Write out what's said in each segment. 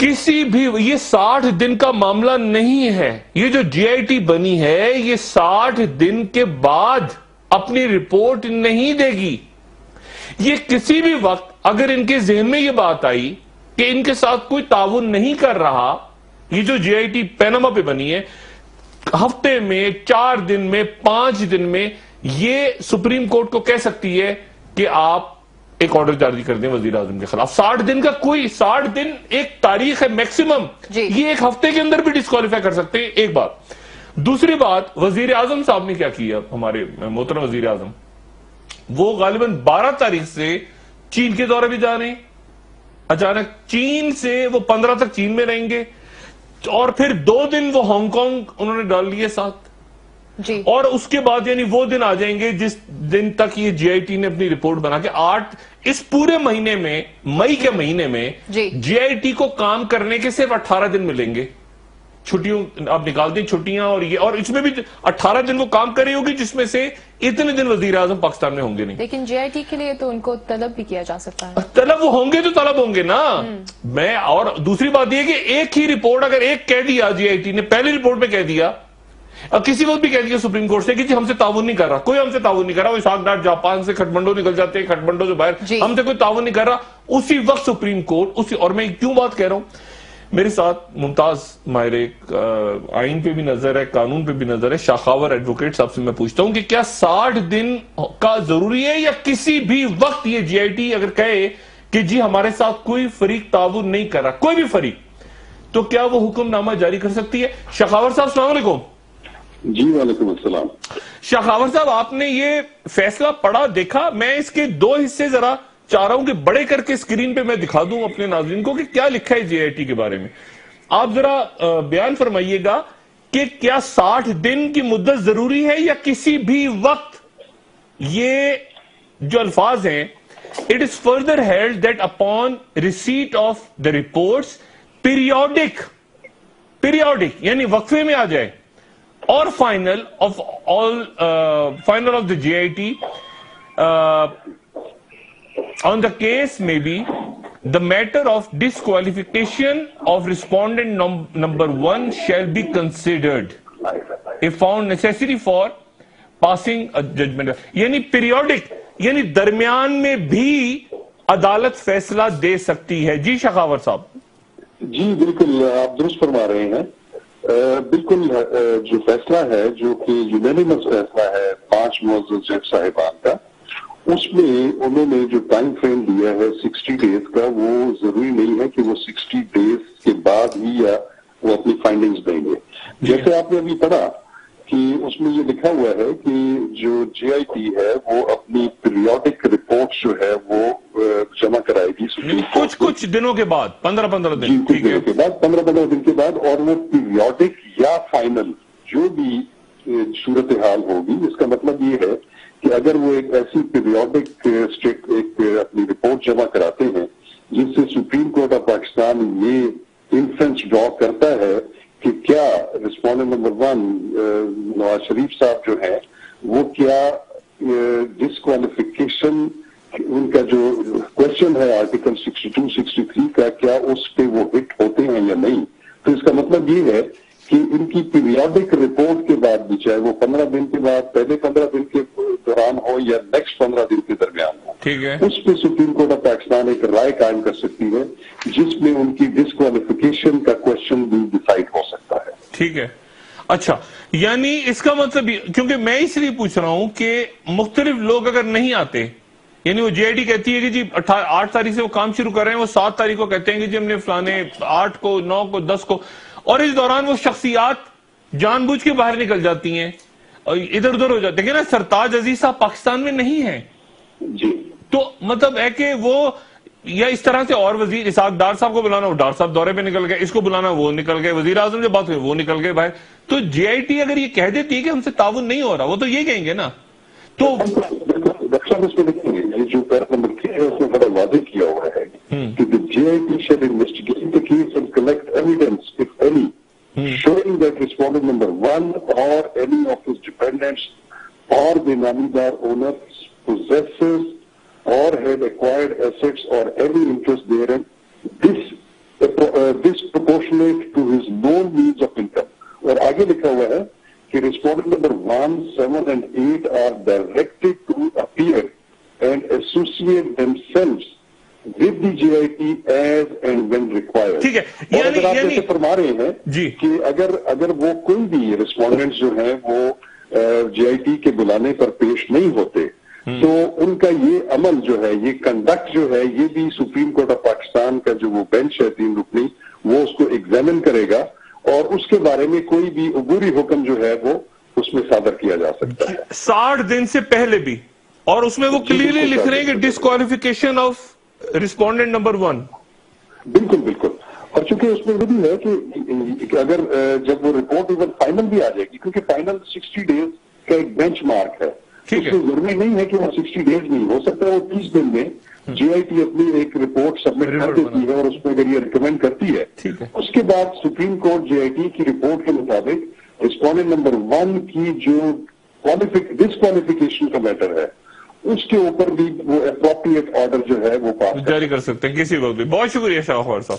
کسی بھی یہ 60 دن کا معاملہ نہیں ہے. یہ جو جی آئی ٹی بنی ہے یہ 60 دن کے بعد اپنی رپورٹ نہیں دے گی. یہ کسی بھی وقت اگر ان کے ذہن میں یہ بات آئی کہ ان کے ساتھ کوئی تعاون نہیں کر رہا, یہ جو جی آئی ٹی پیناما پہ بنی ہے, ہفتے میں 4 دن میں 5 دن میں یہ سپریم کورٹ کو کہہ سکتی ہے کہ آپ ایک آرڈر جاری کر دیں وزیر اعظم کے خلاف. 60 دن کا کوئی 60 دن ایک تاریخ ہے میکسیمم, یہ ایک ہفتے کے اندر بھی ڈسکوالیفائی کر سکتے ہیں. ایک بات. دوسری بات, وزیر اعظم صاحب نے کیا کیا, ہمارے محترم وزیر اعظم, وہ غالباً 12 تاریخ سے چین کے دورے بھی جا رہے ہیں. اچانک چین سے وہ 15 تک چین میں رہیں گے, اور پھر 2 دن وہ ہانگ کانگ انہوں نے ڈال لیے ساتھ, اور اس کے بعد یعنی وہ دن آ جائیں گے جس دن تک یہ جی آئی ٹی نے اپنی رپورٹ بنا کے 8 اس پورے مہینے میں, مئی کے مہینے میں جی آئی ٹی کو کام کرنے کے صرف 18 دن ملیں گے. چھٹیوں آپ نکال دیں چھٹیاں, اور اس میں بھی 18 دن وہ کام کر رہی ہوگی, جس میں سے اتنے دن وزیر اعظم پاکستان میں ہوں گے نہیں. لیکن جی آئی ٹی کے لیے تو ان کو طلب بھی کیا جا سکتا ہے. طلب وہ ہوں گے تو طلب ہوں گے نا. میں اور دوسری بات یہ کہ ایک ہی رپورٹ اگر ایک کہہ دیا جی آئی ٹی نے, پہلی رپورٹ میں کہہ دیا, کسی وقت بھی کہہ دیا سپریم کورٹ سے کہ جی ہم سے تعاون نہیں کر رہا, کوئی ہم سے تعاون نہیں کر رہا, وہ اسحاق ڈار جاپان سے کھٹمنڈو نکل جاتے ہیں, کھٹمنڈو سے باہر, ہم سے کوئی تعاون نہیں کر رہا, اسی وقت سپریم کورٹ اور میں کیوں بات کہہ رہا ہوں, میرے ساتھ ممتاز ماہر آئین پہ بھی نظر ہے, قانون پہ بھی نظر ہے, شاخاور ایڈوکیٹ صاحب سے میں پوچھتا ہوں کہ کیا 60 دن کا ضروری ہے, یا کسی بھی وقت یہ جی آئی ٹی اگر کہے کہ جی ہمارے ساتھ کوئی فریق تعاون نہیں کر رہا, کوئی بھی فریق, تو کیا وہ حکم نامہ جاری کر سکتی ہے؟ شاخاور صاحب السلام علیکم. جی وعلیکم السلام. شاخاور صاحب, آپ نے یہ فیصلہ پڑھا, دیکھا؟ میں اس کے 2 حصے ذرا چاہ رہا ہوں کہ بڑے کر کے اسکرین پہ میں دکھا دوں اپنے ناظرین کو کہ کیا لکھا ہے جی آئی ٹی کے بارے میں. آپ ذرا بیان فرمائیے گا کہ کیا 60 دن کی مدت ضروری ہے, یا کسی بھی وقت یہ جو الفاظ ہیں, it is further held that upon receipt of the reports periodic یعنی وقفے میں آ جائے, اور final of the GIT on the case may be the matter of disqualification of respondent number 1 shall be considered if found necessary for passing a judgment. یعنی periodic یعنی درمیان میں بھی عدالت فیصلہ دے سکتی ہے. جی شاخاور صاحب. جی بالکل آپ درست فرما رہے ہیں. بالکل جو فیصلہ ہے جو کہ یونینیمس فیصلہ ہے 5 معزز جج صاحبان کا, اس میں انہوں نے جو ٹائم فریم دیا ہے 60 ڈیز کا, وہ ضروری نہیں ہے کہ وہ 60 ڈیز کے بعد ہی یا وہ اپنی فائنڈنگز دیں گے. جیسے آپ نے ابھی پڑھا کہ اس میں یہ لکھا ہوا ہے کہ جو جی آئی ٹی ہے وہ اپنی پیریوڈک رپورٹ جو ہے وہ جمع کرائے گی کچھ دنوں کے بعد, 15 دن, جی کچھ دنوں کے بعد, 15 دن کے بعد, اور وہ پیریوڈک یا فائنل جو بھی صورتحال ہوگی. اس کا مطلب یہ ہے کہ اگر وہ ایک ایسی پیریوڈک ایک اپنی رپورٹ جمع کراتے ہیں جس سے سپریم کورٹ آف پاکستان یہ انفرنس ڈرا کرتا ہے کہ کیا رسپونڈنٹ نمبر 1 نواز شریف صاحب جو ہیں وہ کیا ڈسکوالیفیکیشن, ان کا جو کوشچن ہے آرٹیکل 62-63 کا, کیا اس پہ وہ ہٹ ہوتے ہیں یا نہیں. تو اس کا مطلب یہ ہے کہ ان کی پیریوڈک رپورٹ کے بعد بھی, چاہے وہ 15 دن کے بعد, پہلے 15 دن کے دوران ہو یا نیکسٹ 15 دن کے درمیان ہو, اس پہ سپریم کورٹ آف پاکستان ایک رائے قائم کر سکتی ہے جس میں ان کی ڈسکوالیفیکیشن کا کوشچن بھی ڈیسائیڈ ہو سکتا ہے. ٹھیک ہے. اچھا, یعنی اس کا مطلب, کیونکہ میں اس لیے پوچھ رہا ہوں کہ مختلف لوگ اگر نہیں آتے, یعنی وہ جی آئی ٹی کہتی ہے کہ جی 8 تاریخ سے وہ کام شروع کر رہے ہیں, وہ 7 تاریخ کو کہتے ہیں کہ جی ہم نے فلانے 8 کو 9 کو 10 کو, اور اس دوران وہ شخصیات جان بوجھ کے باہر نکل جاتی ہیں, ادھر ادھر ہو جاتے ہیں. نا سرتاج عزیز صاحب پاکستان میں نہیں ہیں, جی تو مطلب ہے کہ وہ یا اس طرح سے, اور وزیر اسحاق ڈار صاحب کو بلانا, وہ ڈار صاحب دورے پہ نکل گئے, اس کو بلانا وہ نکل گئے, وزیر اعظم جو بات ہوئی وہ نکل گئے باہر. تو جی آئی ٹی اگر یہ کہہ دیتی ہے کہ ہم سے تعاون نہیں ہو رہا, وہ تو یہ کہیں گے نا. تو اس میں دیکھیں گے یہ جو پیرا نمبر 3 ہے اس میں بڑا واضح کیا ہوا ہے کہ the GIT shall investigate the case and collect evidence, if any, showing that respondent number 1 or any of his dependents or the namidar owners possesses or had acquired assets or any interest therein, this associate themselves with the JIT as and when required. ٹھیک ہے, اگر آپ جیسے فرما رہے ہیں کہ اگر وہ کوئی بھی ریسپونڈنٹ جو ہیں وہ JIT کے بلانے پر پیش نہیں ہوتے تو ان کا یہ عمل جو ہے, یہ کنڈکٹ جو ہے, یہ بھی سپریم کورٹ آف پاکستان کا جو وہ بینچ ہے 3 رکنی, وہ اس کو ایگزامن کرے گا اور اس کے بارے میں کوئی بھی عبوری حکم جو ہے وہ اس میں صادر کیا جا سکتا ہے 60 دن سے پہلے بھی. اور اس میں وہ کلیئرلی لکھ رہے ہیں کہ ڈسکوالیفیکیشن آف ریسپونڈنٹ نمبر 1. بالکل بالکل. اور چونکہ اس میں یہ بھی ہے کہ اگر جب وہ رپورٹ ایون فائنل بھی آ جائے گی, کیونکہ فائنل 60 ڈیز کا ایک بینچ مارک ہے, اس میں ضروری نہیں ہے کہ وہ 60 ڈیز نہیں, ہو سکتا ہے وہ 30 دن میں JIT اپنی ایک رپورٹ سبمٹ کر دیتی ہے اور اس میں اگر یہ ریکمینڈ کرتی ہے, اس کے بعد سپریم کورٹ JIT کی رپورٹ کے مطابق ریسپونڈنٹ نمبر 1 کی جو ڈسکوالیفیکیشن کا میٹر ہے اس کے اوپر بھی وہ اپروپریٹ آرڈر جو ہے وہ پاس جاری کر سکتے ہیں کسی وقت بھی. بہت شکریہ شاہ خوار صاحب.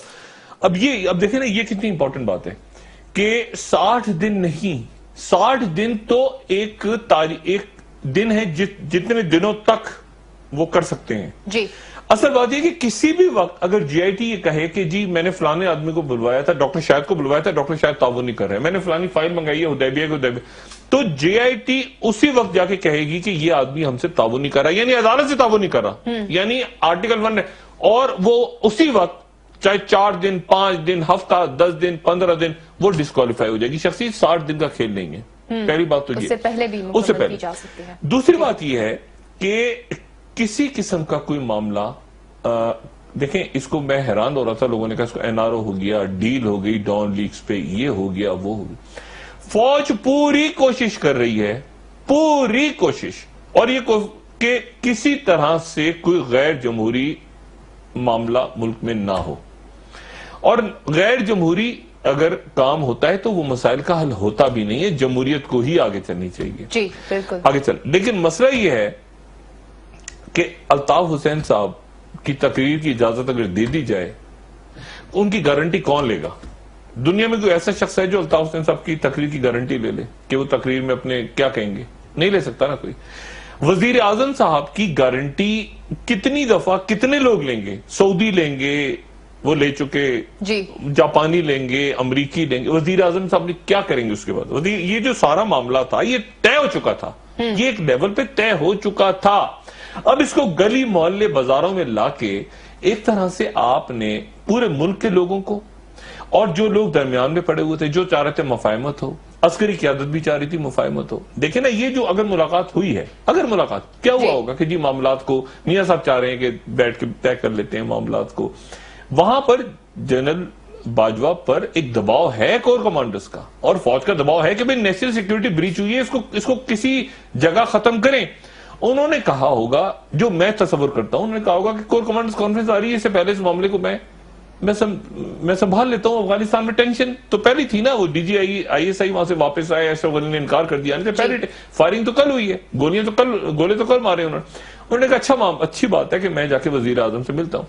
اب دیکھیں نا یہ کتنی امپورٹنٹ بات ہے کہ 60 دن نہیں, 60 دن تو ایک دن ہے جتنے دنوں تک وہ کر سکتے ہیں. جی اصل بات یہ کہ کسی بھی وقت اگر JIT یہ کہے کہ جی میں نے فلانے آدمی کو بلوایا تھا, ڈاکٹر شاہد کو بلوایا تھا, ڈاکٹر شاہد تعاون نہیں کر رہے, میں نے فلانی فائل منگائی ہے حدیبیہ کو تو JIT اسی وقت جا کے کہے گی کہ یہ آدمی ہم سے تعاون نہیں کر رہا, یعنی عدالت سے تعاون نہیں کر رہا, یعنی آرٹیکل 1 اور وہ اسی وقت چاہے 4 دن 5 دن ہفتہ 10 دن 15 دن وہ ڈسکوالیفائی ہو جائے گی. شخصیت 60 دن کا کھیل نہیں ہے. پہلی بات تو یہ, اس سے پہلے بھی مکمل کی جا سکتی ہے. دوسری بات یہ ہے کہ کسی قسم کا کوئی معاملہ دیکھیں, اس کو میں حیران ہو رہا تھا, لوگوں نے کہا اس کو NRO ہو گیا, ڈیل ہو گئی ڈان لیکس پہ, یہ ہو گیا وہ ہو گیا. فوج پوری کوشش کر رہی ہے, پوری کوشش, اور یہ کہ کسی طرح سے کوئی غیر جمہوری معاملہ ملک میں نہ ہو. اور غیر جمہوری اگر کام ہوتا ہے تو وہ مسائل کا حل ہوتا بھی نہیں ہے, جمہوریت کو ہی آگے چلنی چاہیے. جی بالکل آگے چل. لیکن مسئلہ یہ ہے کہ الطاف حسین صاحب کی تقریر کی اجازت اگر دے دی جائے, ان کی گارنٹی کون لے گا؟ دنیا میں کوئی ایسا شخص ہے جو الطاف حسین صاحب کی تقریر کی گارنٹی لے لے کہ وہ تقریر میں اپنے کیا کہیں گے؟ نہیں لے سکتا نا کوئی. وزیر اعظم صاحب کی گارنٹی کتنی دفعہ کتنے لوگ لیں گے؟ سعودی لیں گے, وہ لے چکے, جاپانی لیں گے, امریکی لیں گے. وزیر اعظم صاحب نے کیا کریں گے اس کے بعد؟ یہ جو سارا معاملہ تھا یہ طے ہو چکا تھا, یہ ایک لیول پہ طے ہو چکا تھا. اب اس کو گلی محلے بازاروں میں لا کے ایک طرح سے آپ نے پورے ملک کے لوگوں کو اور جو لوگ درمیان میں پڑے ہوئے تھے, جو چاہ رہے تھے مفاہمت ہو, عسکری قیادت بھی چاہ رہی تھی مفاہمت ہو. دیکھیں نا یہ جو اگر ملاقات ہوئی ہے, اگر ملاقات کیا ہوا ہوگا کہ جی معاملات کو میاں صاحب چاہ رہے ہیں کہ بیٹھ کے طے کر لیتے ہیں معاملات کو, وہاں پر جنرل باجوہ پر ایک دباؤ ہے کور کمانڈرز کا, اور فوج کا دباؤ ہے کہ بھئی نیشنل سیکیورٹی بریچ ہوئی ہے, اس کو کسی جگہ ختم کریں. انہوں نے کہا ہوگا, جو میں تصور کرتا ہوں, انہوں نے کہا ہوگا کہ کور کمانڈرز کانفرنس آ رہی ہے, اس سے پہلے اس معاملے کو میں سنبھال لیتا ہوں. افغانستان میں ٹینشن تو پہلی تھی نا, وہ DGI وہاں سے واپس آئے, اشرف غنی نے انکار کر دیا, پہلے فائرنگ تو کل ہوئی ہے, گولے تو کل مارے انہوں نے کہا اچھی بات ہے کہ میں جا کے وزیر اعظم سے ملتا ہوں.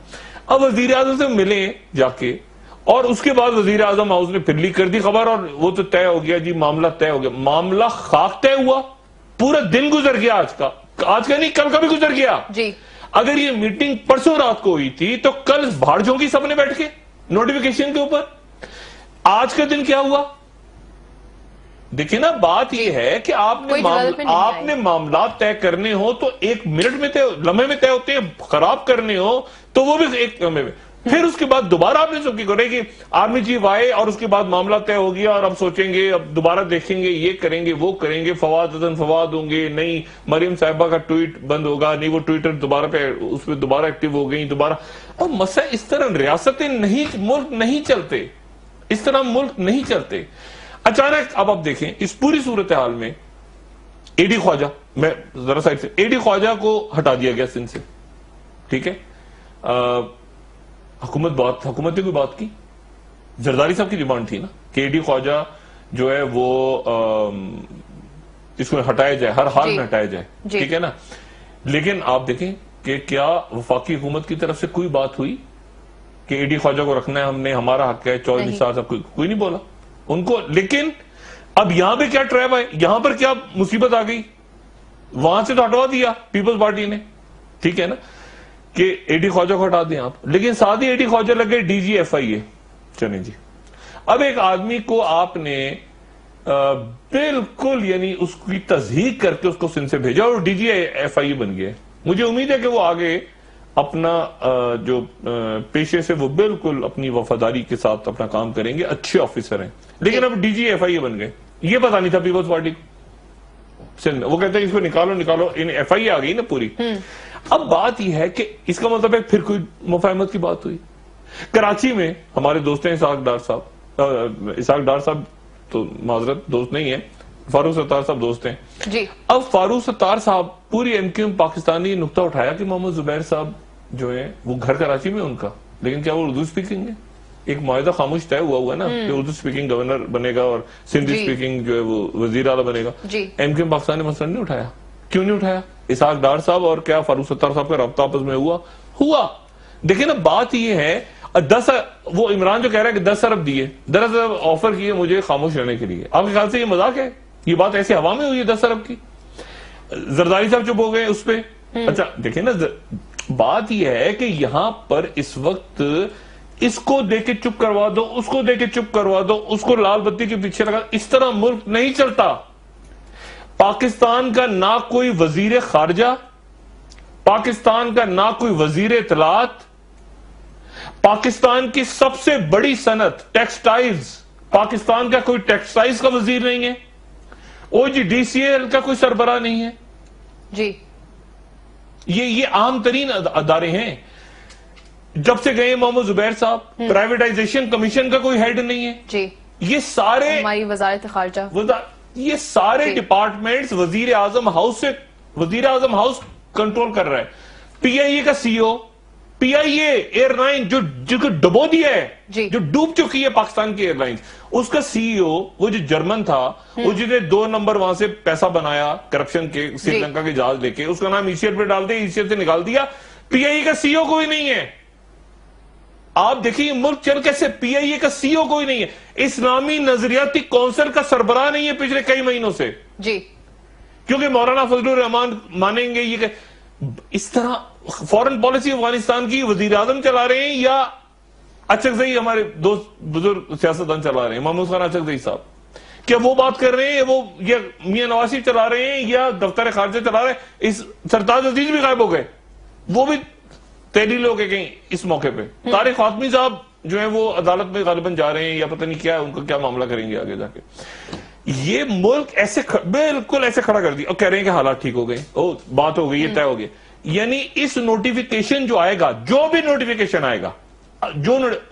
اب وزیر اعظم سے ملیں جا کے, اور اس کے بعد وزیر اعظم ہاؤس نے پھر لیک کر دی خبر, اور وہ تو طے ہو گیا جی, معاملہ طے ہو گیا. معاملہ خاک طے ہوا, پورا دن گزر گیا, آج کا نہیں کل کا بھی گزر گیا. اگر یہ میٹنگ پرسوں رات کو ہوئی تھی تو کل بھاڑ جھونکی سب نے بیٹھ کے نوٹیفیکیشن کے اوپر. آج کا دن کیا ہوا؟ دیکھیں نا, بات یہ ہے کہ آپ نے معاملات طے کرنے ہو تو 1 منٹ میں لمحے میں طے ہوتے ہیں, خراب کرنے ہو تو وہ بھی 1 لمحے میں. پھر اس کے بعد دوبارہ آپ نے سب کی کرے کہ آرمی چیف آئے اور اس کے بعد معاملہ طے ہو گیا, اور اب سوچیں گے, اب دوبارہ دیکھیں گے, یہ کریں گے, وہ کریں گے, فواد ہوں گے, نہیں مریم صاحبہ کا ٹویٹ بند ہوگا, نہیں وہ ٹویٹر دوبارہ پہ اس پہ دوبارہ ایکٹیو ہو گئی دوبارہ. اور مسئلہ اس طرح ریاستیں ملک نہیں چلتے, اس طرح ملک نہیں چلتے. اچانک اب آپ دیکھیں اس پوری صورتحال میں AD خواجہ, میں ذرا سائڈ سے, AD خواجہ کو ہٹا دیا گیا سندھ سے, ٹھیک ہے. حکومت نے کوئی بات کی, زرداری صاحب کی ڈیمانڈ تھی نا کہ AD خواجہ جو ہے وہ اس کو ہٹایا جائے, ہر حال میں ہٹایا جائے, ٹھیک ہے نا. لیکن آپ دیکھیں کہ کیا وفاقی حکومت کی طرف سے کوئی بات ہوئی کہ AD خواجہ کو رکھنا ہے, ہم نے, ہمارا حق ہے, 24 نثار صاحب کوئی نہیں بولا ان کو. لیکن اب یہاں پہ کیا ٹریپ ہے, یہاں پر کیا مصیبت آ گئی, وہاں سے تو ہٹوا دیا پیپلز پارٹی نے, ٹھیک ہے نا کہ اے ڈی خواجہ کو ہٹا دیں آپ, لیکن ساتھ ہی اے ڈی خواجہ لگے ڈی جی ایف آئی اے. چلیں جی, اب ایک آدمی کو آپ نے بالکل یعنی اس کی تصحیح کر کے اس کو سندھ سے بھیجا اور ڈی جی ایف آئی اے بن گئے. مجھے امید ہے کہ وہ آگے اپنا جو پیشے سے وہ بالکل اپنی وفاداری کے ساتھ اپنا کام کریں گے, اچھے آفیسر ہیں, لیکن اب ڈی جی ایف آئی اے بن گئے. یہ پتا نہیں تھا پیپلز پارٹی سندھ میں, وہ کہتے ہیں اس کو نکالو, ایف آئی اے آ گئی نا پوری. اب بات یہ ہے کہ اس کا مطلب ہے پھر کوئی مفاہمت کی بات ہوئی. کراچی میں ہمارے دوست ہیں اسحاق ڈار صاحب تو معذرت دوست نہیں ہے, فاروق ستار صاحب دوست ہیں جی. اب فاروق ستار صاحب پوری ایم کیو ایم پاکستانی نقطہ اٹھایا کہ محمد زبیر صاحب جو ہیں وہ گھر کراچی میں ان کا, لیکن کیا وہ اردو سپیکنگ ہے؟ ایک معاہدہ خاموش طے ہوا نا کہ اردو سپیکنگ گورنر بنے گا اور سندھی سپیکنگ جو ہے وہ وزیر اعلیٰ بنے گا. ایم کیو ایم پاکستان نے مسئلہ نہیں اٹھایا. کیوں نہیں اٹھایا؟ اسحاق ڈار صاحب اور کیا فاروق ستار صاحب کا رابطہ آپس میں ہوا. دیکھیں نا بات یہ ہے, وہ عمران جو کہہ رہا ہے کہ 10 ارب دیے, 10 ارب آفر کیے مجھے خاموش رہنے کے لیے, آپ کے خیال سے یہ مذاق ہے؟ یہ بات ایسے ہوا میں ہوئی ہے 10 ارب کی؟ زرداری صاحب چپ ہو گئے اس پہ. اچھا دیکھیں نا بات یہ ہے کہ یہاں پر اس وقت اس کو دے کے چپ کروا دو, اس کو دے کے چپ کروا دو, اس کو لال بتی کے پیچھے لگا, اس طرح ملک نہیں چلتا. پاکستان کا نہ کوئی وزیر خارجہ, پاکستان کا نہ کوئی وزیر اطلاعات, پاکستان کی سب سے بڑی صنعت ٹیکسٹائلز, پاکستان کا کوئی ٹیکسٹائلز کا وزیر نہیں ہے, او جی ڈی سی ایل کا کوئی سربراہ نہیں ہے جی. یہ عام ترین ادارے ہیں. جب سے گئے محمد زبیر صاحب, پرائیویٹائزیشن کمیشن کا کوئی ہیڈ نہیں ہے جی. یہ سارے ہماری وزارت خارجہ, یہ سارے ڈپارٹمنٹس وزیر اعظم ہاؤس کنٹرول کر رہا ہے. پی آئی اے کا سی او, پی آئی اے ایئر لائن جو ڈبو دیا ہے, جو ڈوب چکی ہے پاکستان کی ایئر لائنز, اس کا سی او وہ جو جرمن تھا, وہ جنہیں 2 نمبر وہاں سے پیسہ بنایا کرپشن کے سری لنکا کے جہاز لے کے, اس کا نام ایشیٹ پہ ڈال دیا, ایشیٹ سے نکال دیا. پی آئی اے کا سی او کوئی نہیں ہے. آپ دیکھیں ملک چل کیسے, پی آئی اے کا سی او کوئی نہیں ہے, اسلامی نظریاتی کونسل کا سربراہ نہیں ہے پچھلے کئی مہینوں سے جی, کیونکہ مولانا فضل الرحمان مانیں گے یہ کہ اس طرح فورن پالیسی افغانستان کی وزیر اعظم چلا رہے ہیں یا اچکزئی ہمارے دوست بزرگ سیاستدان چلا رہے ہیں, محمود خان اچکزئی صاحب, کیا وہ بات کر رہے ہیں, وہ یا میاں نواز شریف چلا رہے ہیں یا دفتر خارجہ چلا رہے ہیں؟ اس سرتاج عزیز بھی غائب ہو گئے, وہ بھی تحلیل ہو گئے کہیں اس موقع پہ. طارق خاتمی صاحب جو ہیں وہ عدالت میں غالباً جا رہے ہیں یا پتہ نہیں کیا ہے, ان کا کیا معاملہ کریں گے آگے جا کے. یہ ملک ایسے بالکل ایسے کھڑا کر دیا اور کہہ رہے ہیں کہ حالات ٹھیک ہو گئے, بات ہو گئی, یہ طے ہو گیا. یعنی اس نوٹیفیکیشن جو آئے گا, جو بھی نوٹیفیکیشن آئے گا,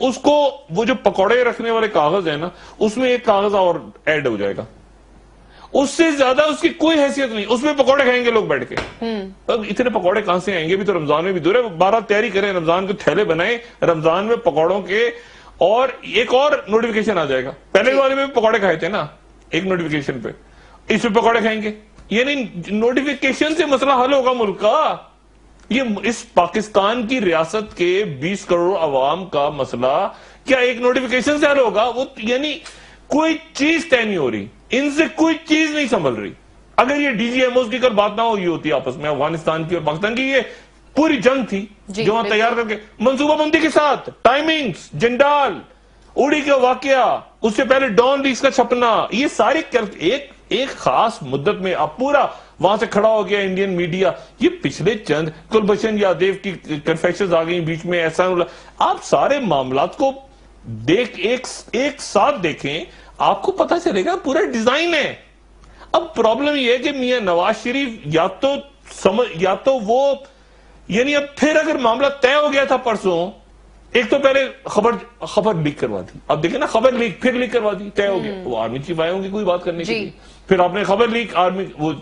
اس کو وہ جو پکوڑے رکھنے والے کاغذ ہیں نا, اس میں ایک کاغذ اور ایڈ ہو جائے گا, اس سے زیادہ اس کی کوئی حیثیت نہیں. اس میں پکوڑے کھائیں گے لوگ بیٹھ کے. اب اتنے پکوڑے کہاں سے آئیں گے؟ بھی تو رمضان میں بھی دور ہے, 12 تیاری کریں, رمضان کے تھیلے بنائیں, رمضان میں پکوڑوں کے. اور ایک اور نوٹیفیکیشن آ جائے گا, پہلے والے میں پکوڑے کھائے تھے نا ایک نوٹیفیکیشن پہ, اس میں پکوڑے کھائیں گے. یعنی نوٹیفیکیشن سے مسئلہ حل ہوگا ملک کا. یہ اس پاکستان کی ریاست کے 20 کروڑ عوام کا مسئلہ کیا ایک نوٹیفیکیشن سے حل ہوگا؟ وہ یعنی کوئی چیز طے نہیں ہو رہی, ان سے کوئی چیز نہیں سنبھل رہی. اگر یہ ڈی جی ایم اوز کی کر بات نہ ہوئی ہوتی آپس میں, افغانستان کی اور پاکستان کی یہ پوری جنگ تھی جو وہاں تیار کر کے منصوبہ بندی کے ساتھ, ٹائمنگز, جنڈال, اڑی کا واقعہ, اس سے پہلے ڈان لیکس کا چھپنا, یہ ساری ایک خاص مدت میں اب پورا وہاں سے کھڑا ہو گیا انڈین میڈیا. یہ پچھلے چند کلبھشن یادیو کی کنفیکشنز آ گئی بیچ میں, ایسا. آپ سارے معاملات کو ایک ساتھ دیکھیں, آپ کو پتا چلے گا پورا ڈیزائن ہے. اب پرابلم یہ ہے کہ میاں نواز شریف یا تو وہ یعنی اب پھر اگر معاملہ طے ہو گیا تھا پرسوں, ایک تو پہلے خبر لیک کروا دی, اب دیکھیں نا خبر لیک پھر لیک کروا دی, طے ہو گیا, وہ آرمی چیف آئے ہوں گے کوئی بات کرنے کے لیے, پھر آپ نے خبر لیک آرمی وہ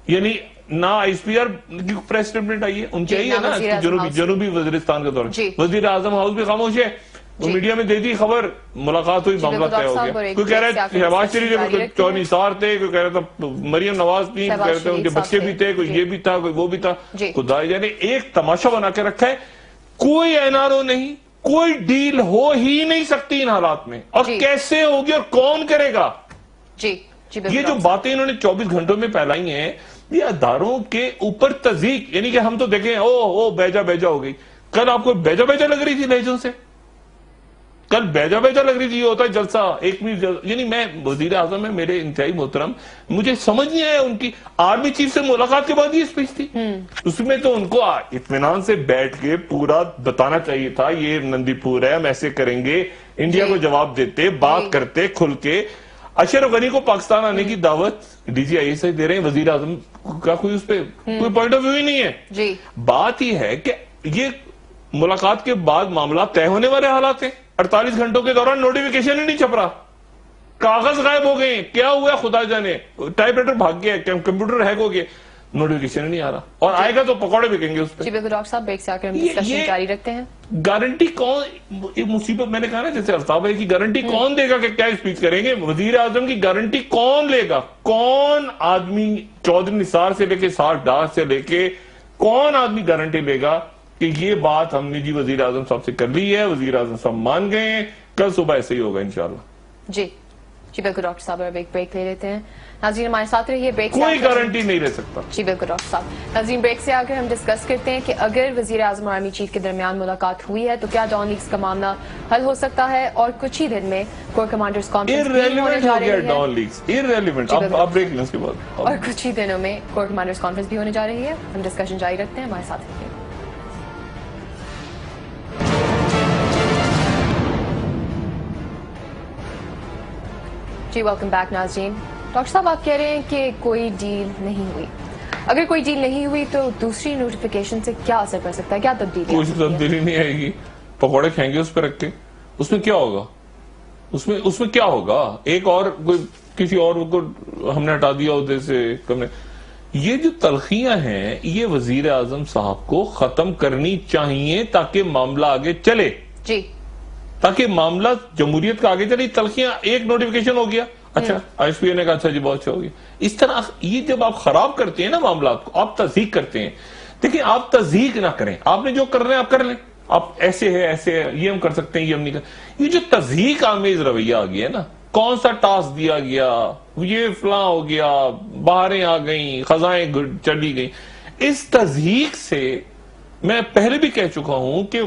یعنی نہ آئی ایس پی آر کی پریس اسٹیٹمنٹ آئی ہے, ان کی آئی ہے نا جنوبی وزیرستان کا دورہ, وزیر اعظم ہاؤس بھی خاموش ہے, وہ میڈیا میں دے دی خبر, ملاقات ہوئی, معاملہ طے ہو گیا. کوئی کہہ رہا ہے شہباز شریف چودھری نثار تھے, کوئی کہہ رہا تھا مریم نواز تھی, کوئی کہہ رہا تھا ان کے بچے بھی تھے, کوئی یہ بھی تھا, کوئی وہ بھی تھا. خدا جانے ایک تماشا بنا کے رکھا ہے, کوئی این آر او نہیں, کوئی ڈیل ہو ہی نہیں سکتی ان حالات میں, اور کیسے ہوگی اور کون کرے گا؟ یہ جو باتیں انہوں نے 24 گھنٹوں میں پھیلائی ہیں, یہ اداروں کے اوپر تذیق، یعنی کہ ہم تو دیکھیں او بیجا بیجا ہو گئی، کل آپ کو بیجا بیجا لگ رہی تھی لہجوں سے، کل بیجا بیجا لگ رہی تھی، یہ ہوتا ہے جلسہ ایک یعنی میں وزیر اعظم ہے میرے انتہائی محترم، مجھے سمجھ نہیں آیا ان کی آرمی چیف سے ملاقات کے بعد یہ اسپیچ تھی، اس میں تو ان کو اطمینان سے بیٹھ کے پورا بتانا چاہیے تھا یہ نندی پور ہے، ہم ایسے کریں گے، انڈیا کو جواب دیتے، بات کرتے کھل کے۔ اشرف غنی کو پاکستان آنے کی دعوت D G I S I دے رہے ہیں، وزیر اعظم کا کوئی اس پہ کوئی پوائنٹ آف ویو ہی نہیں ہے۔ بات یہ ہے کہ یہ ملاقات کے بعد معاملات طے ہونے والے حالات ہیں، 48 گھنٹوں کے دوران نوٹیفیکیشن ہی نہیں چھپ رہا، کاغذ غائب ہو گئے، کیا ہوا خدا جانے، ٹائپ رائٹر بھاگ گیا، کمپیوٹر ہیک ہو گیا، نوٹیفیکیشن ہی نہیں آ رہا، اور آئے گا تو پکوڑے بکیں گے اس پہ۔ جی بالکل ڈاکٹر صاحب، بریک سے آ کر ہم ڈسکشن جاری رکھتے ہیں۔ گارنٹی کون، مصیبت میں نے کہا نا جیسے الطاف بھائی کی گارنٹی کون دے گا کہ کیا اسپیچ کریں گے؟ وزیر اعظم کی گارنٹی کون لے گا؟ کون آدمی چودھری نثار سے لے کے ساٹھ ڈار سے لے کے کون آدمی گارنٹی لے گا کہ یہ بات ہم نے جی وزیر اعظم صاحب سے کر لی ہے، وزیر اعظم صاحب مان گئے ہیں، کل صبح ایسے ہی ہوگا انشاءاللہ۔ جی بالکل ڈاکٹر صاحب، اب ایک بریک لے لیتے ہیں۔ ناظرین ہمارے ساتھ رہیے، بریک سے کوئی گارنٹی نہیں رہ سکتا۔ جی بالکل ڈاکٹر صاحب۔ ناظرین بریک سے آ کر ہم ڈسکس کرتے ہیں کہ اگر وزیر اعظم اور آرمی چیف کے درمیان ملاقات ہوئی ہے تو کیا ڈان لیکس کا معاملہ حل ہو سکتا ہے، اور کچھ ہی دن میں کور کمانڈرز کانفرنس بھی ہونے جا رہی ہے، اور کچھ ہی دنوں میں کور کمانڈرز کانفرنس بھی ہونے جا رہی ہے۔ ہم ڈسکشن جاری رکھتے ہیں، ہمارے ساتھ رہیے۔ جی ویلکم بیک ناظرین۔ ڈاکٹر صاحب آپ کہہ رہے ہیں کہ کوئی ڈیل نہیں ہوئی، اگر کوئی ڈیل نہیں ہوئی تو دوسری نوٹیفیکیشن سے کیا اثر پڑ سکتا ہے، کیا تبدیلی؟ کوئی تبدیلی نہیں آئے گی، پکوڑے کھائیں گے اس پہ رکھ کے، اس میں کیا ہوگا، اس میں کیا ہوگا، ایک اور کوئی کسی اور کو ہم نے ہٹا دیا عہدے سے، یہ جو تلخیاں ہیں یہ وزیر اعظم صاحب کو ختم کرنی چاہیے تاکہ معاملہ آگے چلے، جی تاکہ معاملہ جمہوریت کا آگے چلے۔ تلخیاں ایک نوٹیفیکیشن ہو گیا، اچھا آئی ایس پی نے کہا اچھا جی بہت اچھا ہو گیا، اس طرح یہ جب آپ خراب کرتے ہیں نا معاملات کو، آپ تضحیق کرتے ہیں، دیکھیں آپ تضحیق نہ کریں، آپ نے جو کر رہے ہیں آپ کر لیں، آپ ایسے ہے یہ ہم کر سکتے ہیں، یہ ہم نہیں کر، یہ جو تضحیق آمیز رویہ آ گیا نا، کون سا ٹاسک دیا گیا، یہ فلاں ہو گیا، بہاریں آ گئیں، خزائیں چلی گئیں، اس تضحیق سے میں پہلے بھی کہہ چکا ہوں کہ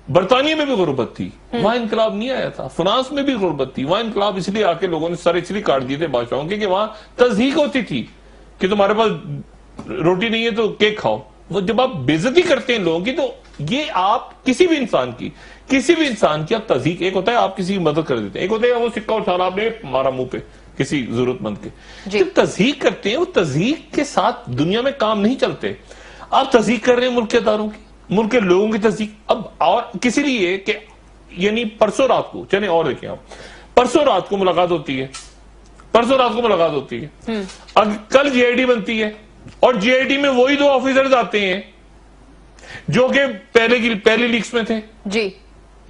برطانیہ میں بھی غربت تھی، وہاں انقلاب نہیں آیا تھا، فرانس میں بھی غربت تھی، وہاں انقلاب اس لیے آ کے لوگوں نے سر اس لیے کاٹ دیے تھے بادشاہوں کے کہ وہاں تضحیق ہوتی تھی کہ تمہارے پاس روٹی نہیں ہے تو کیک کھاؤ۔ وہ جب آپ بے عزتی کرتے ہیں لوگوں کی تو یہ آپ کسی بھی انسان کی آپ تضحیق، ایک ہوتا ہے آپ کسی کی مدد کر دیتے ہیں، ایک ہوتا ہے وہ سکہ اٹھانا آپ نے مارا منہ پہ کسی ضرورت مند کے، جب تضحیق کرتے ہیں وہ تضحیق کے ساتھ دنیا میں کام نہیں چلتے، آپ تضحیق کر رہے ہیں ملک کے اداروں کی، ملک کے لوگوں کی تصدیق۔ اب اور کسی لیے کہ یعنی پرسوں رات کو چلیں اور دیکھیں آپ، پرسوں رات کو ملاقات ہوتی ہے، کل جی آئی ڈی بنتی ہے، اور جی آئی ڈی میں وہی دو آفیسرز آتے ہیں جو کہ پہلی لیکس میں تھے، جی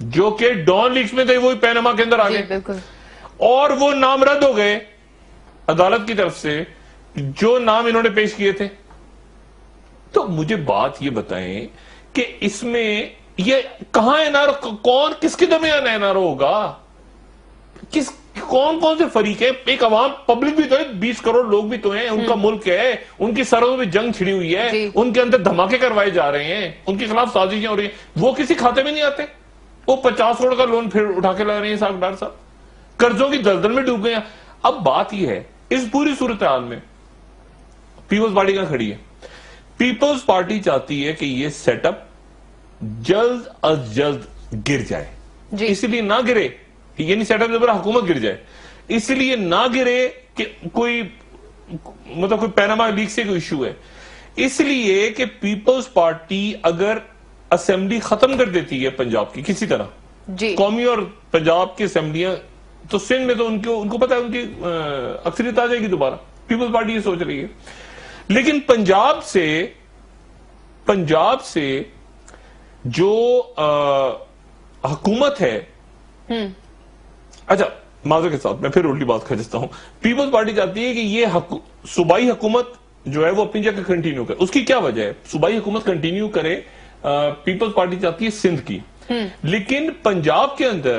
جو کہ ڈان لیکس میں تھے، وہی پیناما کے اندر آ گئے، اور وہ نام رد ہو گئے عدالت کی طرف سے جو نام انہوں نے پیش کیے تھے۔ تو مجھے بات یہ بتائیں کہ اس میں یہ کہاں کون کس کے درمیان این ہوگا، کون سے فریق ہیں، ایک عوام پبلک بھی تو ہے، 20 کروڑ لوگ بھی تو ہیں، ان کا ملک ہے، ان کی سرحدوں میں جنگ چھڑی ہوئی ہے، ان کے اندر دھماکے کروائے جا رہے ہیں، ان کے خلاف سازشیں ہو رہی ہیں، وہ کسی کھاتے میں نہیں آتے، وہ 50 کروڑ کا لون پھر اٹھا کے لا رہے ہیں ڈاکٹر صاحب، قرضوں کی دلدل میں ڈوب گئے ہیں۔ اب بات یہ ہے اس پوری صورتحال میں پیپلز پارٹی کا کھڑی ہے، پیپلز پارٹی چاہتی ہے کہ یہ سیٹ اپ جلد از جلد گر جائے، اس لیے نہ گرے، یعنی سیٹ اپ جب حکومت گر جائے، اس لیے نہ گرے کہ کوئی پیناما لیک سے کوئی ایشو ہے، اس لیے کہ پیپلز پارٹی اگر اسمبلی ختم کر دیتی ہے پنجاب کی کسی طرح، قومی اور پنجاب کی اسمبلیاں، تو سندھ میں تو ان کو پتا ہے ان کی اکثریت آ جائے گی دوبارہ، پیپلز پارٹی یہ سوچ رہی ہے، لیکن پنجاب سے جو حکومت ہے، اچھا معذرت کے ساتھ میں پھر الٹی بات کھجستا ہوں، پیپلز پارٹی چاہتی ہے کہ یہ صوبائی حکومت جو ہے وہ اپنی جگہ کنٹینیو کرے، اس کی کیا وجہ ہے، صوبائی حکومت کنٹینیو کرے، پیپلز پارٹی چاہتی ہے سندھ کی، لیکن پنجاب کے اندر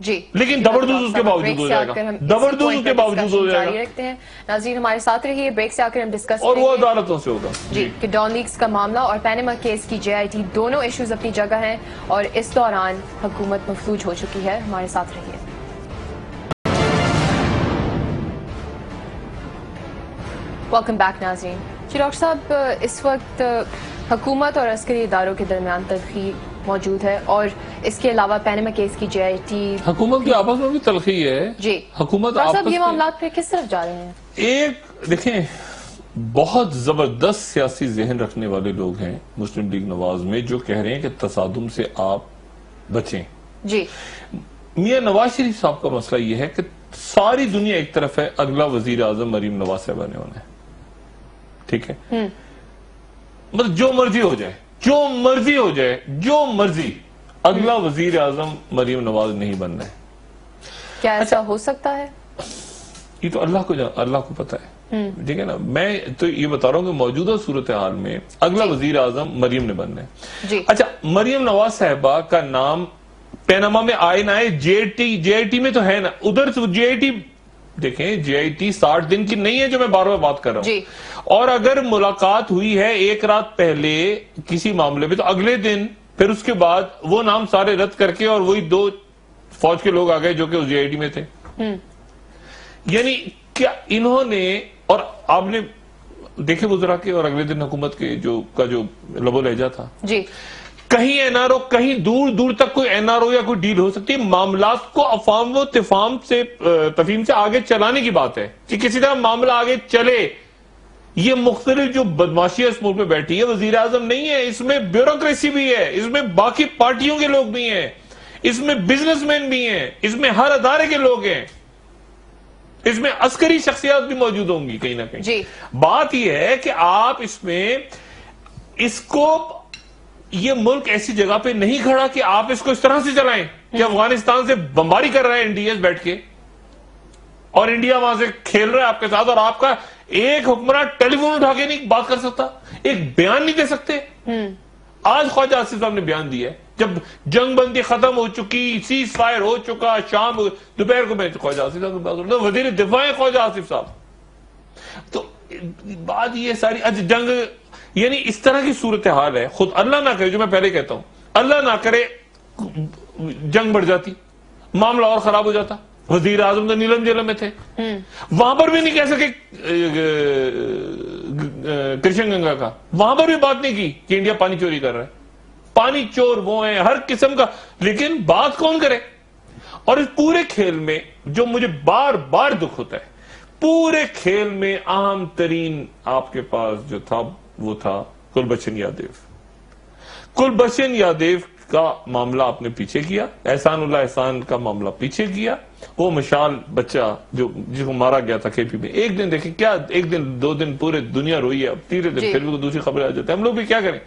جی لیکن زبردست اس کے باوجود ہو جائے گا، زبردست اس کے باوجود ہو جائے گا۔ رکھتے ہیں ناظرین، ہمارے ساتھ رہیے، بریک سے آ کر ہم ڈسکس اور وہ عدالتوں سے ہوگا جی کہ ڈان لیکس کا معاملہ اور پینما کیس کی JIT دونوں ایشوز اپنی جگہ ہیں اور اس دوران حکومت مفلوج ہو چکی ہے۔ ہمارے ساتھ رہیے۔ ویلکم بیک ناظرین۔ جی ڈاکٹر صاحب، اس وقت حکومت اور عسکری اداروں کے درمیان تلخی موجود ہے اور اس کے علاوہ پینما کیس کی JIT حکومت کی آپس میں بھی تلخی ہے۔ جی حکومت ڈاکٹر صاحب، یہ معاملات پہ کس طرف جا رہے ہیں؟ ایک دیکھیں، بہت زبردست سیاسی ذہن رکھنے والے لوگ ہیں مسلم لیگ نواز میں جو کہہ رہے ہیں کہ تصادم سے آپ بچیں۔ جی میاں نواز شریف صاحب کا مسئلہ یہ ہے کہ ساری دنیا ایک طرف ہے، اگلا وزیر اعظم مریم نواز صاحبہ نے ہونا ہے، ٹھیک ہے؟ مطلب جو مرضی ہو جائے، جو مرضی ہو جائے، جو مرضی، اگلا وزیر اعظم مریم نواز نہیں بننا ہے۔ کیا ایسا ہو سکتا ہے؟ یہ تو اللہ کو پتا ہے، ٹھیک ہے نا؟ میں تو یہ بتا رہا ہوں کہ موجودہ صورتحال میں اگلا وزیر اعظم مریم نے بننا ہے۔ جی اچھا، مریم نواز صاحبہ کا نام پینما میں آئے نہ آئے، JIT میں تو ہے نا، ادھر JIT دیکھیں، JIT 60 دن کی نہیں ہے جو میں بار بار بات کر رہا ہوں، اور اگر ملاقات ہوئی ہے ایک رات پہلے کسی معاملے میں تو اگلے دن پھر اس کے بعد وہ نام سارے رد کر کے اور وہی 2 فوج کے لوگ آ گئے جو کہ اس JIT میں تھے۔ یعنی کیا انہوں نے، اور آپ نے دیکھے وزراء کے اور اگلے دن حکومت کے جو لب و لہجہ تھا، جی کہیں NRO، کہیں دور دور تک کوئی NRO یا کوئی ڈیل ہو سکتی ہے، معاملات کو افہام و تفہیم سے آگے چلانے کی بات ہے کہ کسی طرح معاملہ آگے چلے۔ یہ مختلف جو بدماشی اس ملک میں بیٹھی ہے وزیر اعظم نہیں ہے، اس میں بیوروکریسی بھی ہے، اس میں باقی پارٹیوں کے لوگ بھی ہیں، اس میں بزنس مین بھی ہیں، اس میں ہر ادارے کے لوگ ہیں، اس میں عسکری شخصیات بھی موجود ہوں گی کہیں نہ کہیں۔ جی بات یہ ہے کہ آپ اس میں اس کو، یہ ملک ایسی جگہ پہ نہیں کھڑا کہ آپ اس کو اس طرح سے چلائیں کہ افغانستان سے بمباری کر رہا ہے NDS بیٹھ کے، اور انڈیا وہاں سے کھیل رہا ہے آپ کے ساتھ، اور آپ کا ایک حکمران ٹیلی فون اٹھا کے نہیں بات کر سکتا، ایک بیان نہیں دے سکتے۔ آج خواجہ آصف صاحب نے بیان دیا ہے، جب جنگ بندی ختم ہو چکی، سیز فائر ہو چکا، شام دوپہر کو میں خواجہ آصف صاحب کی بات کرتا ہوں، وزیر دفاع ہے خواجہ آصف صاحب۔ تو بات یہ ساری جنگ، یعنی اس طرح کی صورتحال ہے، خود اللہ نہ کرے، جو میں پہلے کہتا ہوں، اللہ نہ کرے جنگ بڑھ جاتی، معاملہ اور خراب ہو جاتا۔ وزیر اعظم تو نیلم جیلم میں تھے، وہاں پر بھی نہیں کہہ سکے کرشن گنگا کا، وہاں پر بھی بات نہیں کی کہ انڈیا پانی چوری کر رہا ہے، پانی چور وہ ہیں ہر قسم کا، لیکن بات کون کرے؟ اور اس پورے کھیل میں جو مجھے بار بار دکھ ہوتا ہے، پورے کھیل میں اہم ترین آپ کے پاس جو تھا وہ تھا کلبھشن یادیو۔ کلبھشن یادیو کا معاملہ آپ نے پیچھے کیا، احسان اللہ احسان کا معاملہ پیچھے کیا، وہ مشال بچہ جس کو مارا گیا تھا KP میں، ایک دن دیکھیں کیا، ایک دن 2 دن پورے دنیا روئی ہے، اب تیسرے دن پھر بھی دوسری خبریں آ جاتی ہیں۔ ہم لوگ بھی کیا کریں،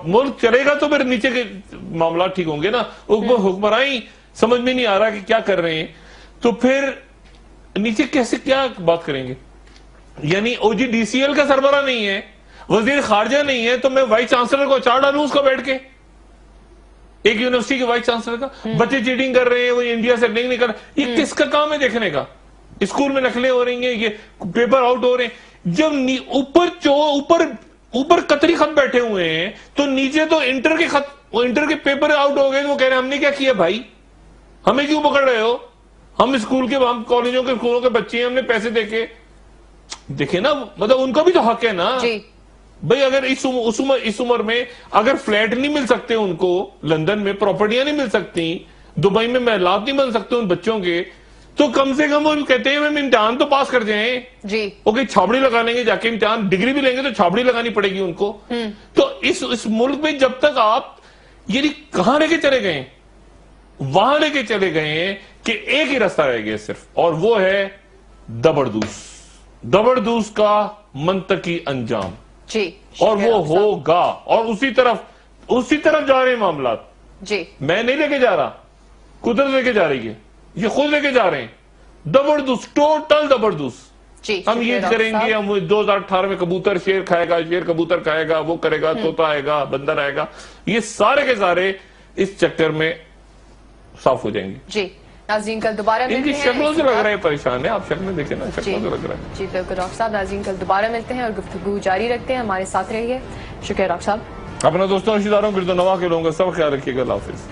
ملک چلے گا تو پھر نیچے کے معاملات ٹھیک ہوں گے نا، حکمرانی سمجھ میں نہیں آ رہا کہ کیا کر رہے ہیں، تو پھر نیچے کیسے کیا بات کریں گے؟ یعنی OGDCL کا سربراہ نہیں ہے، وزیر خارجہ نہیں ہے، تو میں وائس چانسلر کو اچار ڈالوں اس کو بیٹھ کے، ایک یونیورسٹی کے وائس چانسلر کا، بچے چیٹنگ کر رہے ہیں، وہ انڈیا سے لنک نہیں کر رہے، یہ کس کا کام ہے دیکھنے کا؟ اسکول میں نقلیں ہو رہی ہیں، یہ پیپر آؤٹ ہو رہے ہیں، جب اوپر قطری خط بیٹھے ہوئے ہیں تو نیچے تو انٹر کے پیپر آؤٹ ہو گئے، تو وہ کہہ رہے ہیں ہم نے کیا کیا بھائی، ہمیں کیوں پکڑ رہے ہو، ہم ہم کالجوں کے اسکولوں کے بچے ہیں، ہم نے پیسے دے کے دیکھیں نا، مطلب ان کا بھی تو حق ہے نا بھئی، اگر اس عمر میں اگر فلیٹ نہیں مل سکتے ان کو، لندن میں پراپرٹیاں نہیں مل سکتی، دبئی میں محلات نہیں بن سکتے ان بچوں کے، تو کم سے کم وہ کہتے ہیں ہم امتحان تو پاس کر جائیں، وہ کہ چھاپڑی لگا لیں گے جا کے امتحان، ڈگری بھی لیں گے تو چھاپڑی لگانی پڑے گی ان کو۔ تو اس ملک میں جب تک آپ یعنی کہاں لے کے چلے گئے، وہاں لے کے چلے گئے ہیں کہ ایک ہی راستہ رہ گیا صرف، اور وہ ہے زبردوس کا منطقی انجام، اور وہ ہوگا، اور اسی طرف جا رہے ہیں معاملات۔ میں نہیں لے کے جا رہا، قدرت لے کے جا رہی ہے، یہ خود لے کے جا رہے ہیں، زبردست، ٹوٹل زبردست۔ ہم یہ کریں گے، ہم 2018 میں کبوتر شیر کھائے گا، شیر کبوتر کھائے گا، وہ کرے گا، طوطا آئے گا، بندر آئے گا، یہ سارے کے سارے اس چکر میں صاف ہو جائیں گے۔ ناظرین کل دوبارہ ملتے ان ہیں. کی شکلوں سے لگ رہے ہیں پریشان ہیں، آپ شکلیں دیکھیں نا، شکلوں سے لگ رہا ہے. جی بالکل ڈاکٹر صاحب. ناظرین کل دوبارہ ملتے ہیں اور گفتگو جاری رکھتے ہیں. ہمارے ساتھ رہیے. شکریہ ڈاکٹر صاحب. اپنا دوستوں رشتہ داروں گرد و نواح کے لوگوں کا سب خیال رکھیے گا. اللہ حافظ.